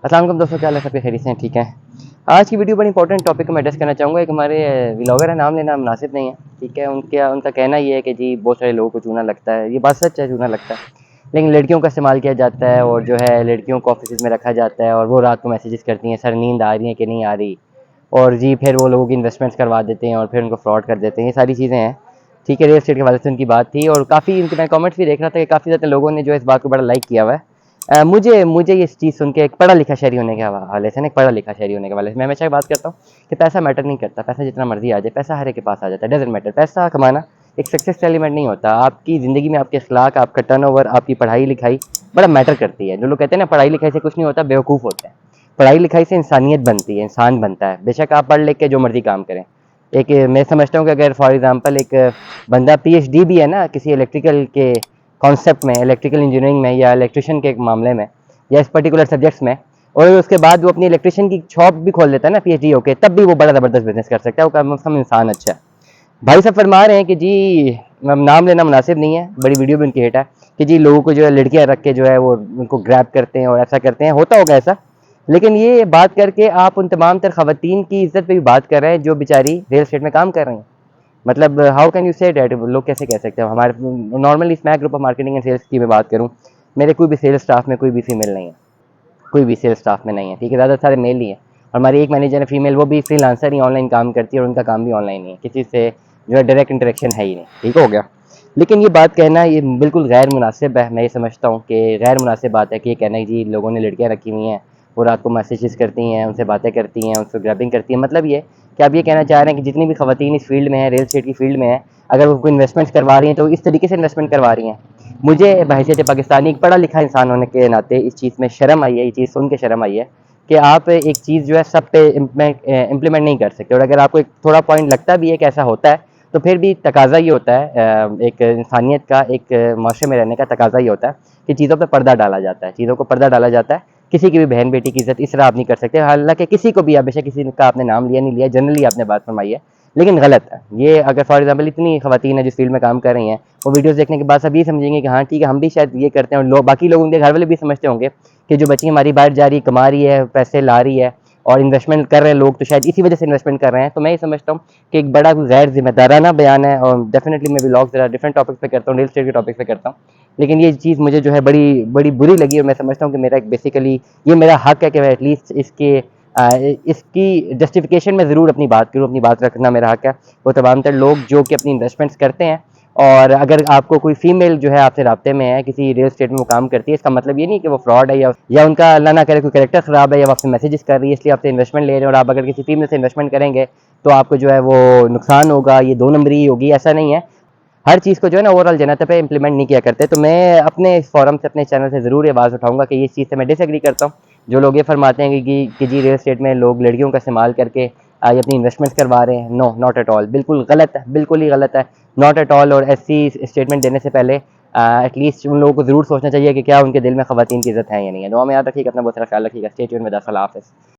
السلام علیکم دوستوں، کیا حال ہے؟ سب کے خیریت سے ہیں؟ ٹھیک ہے. آج کی ویڈیو بڑی انپورٹنٹ ٹاپک کو میں ایڈریس کرنا چاہوں گا. ایک ہمارے ولاگر ہے، نام لینا مناسب نہیں ہے. ٹھیک ہے. ان کا کہنا یہ ہے کہ جی بہت سارے لوگوں کو چونا لگتا ہے. یہ بات سچ ہے، چونا لگتا ہے، لیکن لڑکیوں کا استعمال کیا جاتا ہے اور جو ہے لڑکیوں کو آفیسز میں رکھا جاتا ہے اور وہ رات کو میسیجز کرتی ہیں سر نیند آ رہی ہیں کہ نہیں آ رہی، اور جی پھر وہ لوگوں کی انویسٹمنٹس کروا دیتے ہیں اور پھر ان کو فراڈ کر دیتے ہیں. یہ ساری چیزیں ہیں. ٹھیک ہے. ریل اسٹیٹ کے حوالے سے ان کی بات تھی اور کافی ان کے میں کامنٹس بھی دیکھ رہا تھا کہ کافی زیادہ لوگوں نے جو اس بات کو بڑا لائک کیا ہوا ہے. مجھے یہ چیز سن کے ایک پڑھا لکھا شہری ہونے کے حوالے سے ایک پڑھا لکھا شہری ہونے کے حوالے سے میں ہمیشہ بات کرتا ہوں کہ پیسہ میٹر نہیں کرتا. پیسہ جتنا مرضی آ جائے، پیسہ ہر ایک کے پاس آ جاتا ہے. Doesn't matter. پیسہ کمانا ایک سکسیس ایلیمنٹ نہیں ہوتا. آپ کی زندگی میں آپ کے اخلاق، آپ کا ٹرن اوور، آپ کی پڑھائی لکھائی بڑا میٹر کرتی ہے. جو لوگ کہتے ہیں نا پڑھائی لکھائی سے کچھ نہیں ہوتا، بیوقوف ہوتے ہیں. پڑھائی لکھائی سے انسانیت بنتی ہے، انسان بنتا ہے. بے شک آپ پڑھ لکھ کے جو مرضی کام کریں. میں سمجھتا ہوں کہ اگر فار ایگزامپل ایک بندہ پی ایچ ڈی بھی ہے نا کسی الیکٹریکل کے کانسیپٹ میں، الیکٹریکل انجینئرنگ میں یا الیکٹریشین کے ایک معاملے میں یا اس پرٹیکولر سبجیکٹس میں، اور اس کے بعد وہ اپنی الیکٹریشین کی شاپ بھی کھول لیتا ہے نا پی ایچ ڈی ہو کے، تب بھی وہ بڑا زبردست بزنس کر سکتا ہے. وہ کم از کم انسان اچھا ہے. بھائی صاحب فرما رہے ہیں کہ جی نام لینا مناسب نہیں ہے، بڑی ویڈیو بھی ان کی ہٹ ہے کہ جی لوگوں کو جو ہے لڑکیاں رکھ کے جو ہے وہ ان کو گریب کرتے ہیں اور ایسا کرتے ہیں. ہوتا ہوگا ایسا، لیکن یہ بات کر کے آپ ان تمام تر خواتین کی عزت پہ بھی بات کر رہے ہیں جو بیچاری ریل اسٹیٹ میں کام کر رہی ہیں. مطلب how can you say that? لوگ کیسے کہہ سکتے ہیں؟ ہمارے نارملی اسمیک group of marketing and sales کی میں بات کروں، میرے کوئی بھی سیلس اسٹاف میں کوئی بھی فیمیل نہیں ہے. کوئی بھی سیلس اسٹاف میں نہیں ہے. ٹھیک ہے. زیادہ سارے میل ہی ہیں. اور ہماری ایک مینیجر ہے فیمیل، وہ بھی فری لانسر ہی آن لائن کام کرتی ہے اور ان کا کام بھی آن لائن ہی ہے. کسی سے جو ہے ڈائریکٹ انٹریکشن ہے ہی نہیں. ٹھیک ہو گیا. لیکن یہ بات کہنا یہ بالکل غیر مناسب ہے. میں یہ سمجھتا ہوں کہ غیر مناسب بات ہے کہ یہ کہنا ہے جی لوگوں نے لڑکیاں رکھی ہوئی ہیں، وہ رات کو میسیجز کرتی ہیں، ان سے باتیں کرتی ہیں، ان سے گریبنگ کرتی ہیں. مطلب یہ کہ آپ یہ کہنا چاہ رہے ہیں کہ جتنی بھی خواتین اس فیلڈ میں ہیں، ریل اسٹیٹ کی فیلڈ میں ہیں، اگر وہ کوئی انویسٹمنٹ کروا رہی ہیں تو اس طریقے سے انویسٹمنٹ کروا رہی ہیں. مجھے بحیثیت پاکستانی ایک پڑھا لکھا انسان ہونے کے ناطے اس چیز میں شرم آئی ہے. یہ چیز سن کے شرم آئی ہے کہ آپ ایک چیز جو ہے سب پہ امپلیمنٹ نہیں کر سکتے. اور اگر آپ کو ایک تھوڑا پوائنٹ لگتا بھی ہے کہ ایسا ہوتا ہے تو پھر بھی تقاضا یہ ہوتا ہے، ایک انسانیت کا، ایک معاشرے میں رہنے کا تقاضا یہ ہوتا ہے کہ چیزوں پہ پردہ ڈالا جاتا ہے. چیزوں کو پردہ ڈالا جاتا ہے. کسی کی بھی بہن بیٹی کی عزت اس طرح آپ نہیں کر سکتے. حالانکہ کسی کو بھی، بے شک کسی کا آپ نے نام لیا نہیں لیا، جنرلی آپ نے بات فرمائی ہے، لیکن غلط ہے یہ. اگر فار ایگزامپل اتنی خواتین ہیں جس فیلڈ میں کام کر رہی ہیں، وہ ویڈیوز دیکھنے کے بعد سب یہ سمجھیں گے کہ ہاں ٹھیک ہے ہم بھی شاید یہ کرتے ہیں، اور باقی لوگوں کے گھر والے بھی سمجھتے ہوں گے کہ جو بچی ہماری باہر جا رہی ہے، کما رہی ہے، پیسے لا رہی ہے اور انویسٹمنٹ کر رہے ہیں لوگ، تو شاید اسی وجہ سے انویسٹمنٹ کر رہے ہیں. تو میں یہ سمجھتا ہوں کہ ایک بڑا غیر ذمہ دارانہ بیان ہے. اور ڈیفینیٹلی میں ولاگ ذرا ڈفرینٹ ٹاپک پہ کرتا ہوں، ریل اسٹیٹ کے ٹاپک پہ کرتا ہوں، لیکن یہ چیز مجھے جو ہے بڑی بری لگی. اور میں سمجھتا ہوں کہ میرا ایک بیسیکلی یہ میرا حق ہے کہ میں ایٹ لیسٹ اس کی جسٹیفیکیشن میں ضرور اپنی بات کروں. اپنی بات رکھنا میرا حق ہے. وہ تمام تر لوگ جو کہ اپنی انویسٹمنٹس کرتے ہیں، اور اگر آپ کو کوئی فیمیل جو ہے آپ سے رابطے میں ہے، کسی ریل اسٹیٹ میں وہ کام کرتی ہے، اس کا مطلب یہ نہیں کہ وہ فراڈ ہے یا ان کا اللہ نہ کرے کوئی کریکٹر خراب ہے یا وہ آپ سے میسیجز کر رہی ہے اس لیے آپ سے انویسٹمنٹ لے رہے ہیں. اور آپ اگر کسی فیمیل سے انویسٹمنٹ کریں گے تو آپ کو جو ہے وہ نقصان ہوگا، یہ دو نمبری ہوگی. ایسا نہیں ہے. ہر چیز کو جو ہے نا اوور آل جنتا پہ امپلیمنٹ نہیں کیا کرتے. تو میں اپنے اس فورم سے، اپنے چینل سے ضرور یہ آواز اٹھاؤں گا کہ اس چیز سے میں ڈس ایگری کرتا ہوں. جو لوگ یہ فرماتے ہیں کہ جی ریل اسٹیٹ میں لوگ لڑکیوں کا استعمال کر کے اپنی انویسٹمنٹس کروا رہے ہیں، نو ناٹ ایٹ آل. بالکل غلط ہے، بالکل ہی غلط ہے. Not at all. اور ایسی اسٹیٹمنٹ دینے سے پہلے ایٹ لیسٹ ان لوگوں کو ضرور سوچنا چاہیے کہ کیا ان کے دل میں خواتین کی عزت ہے یا نہیں ہے. دعا میں یاد رکھیے گا. اپنا بہت سارا خیال رکھیے گا. Stay tuned with us. اللہ حافظ.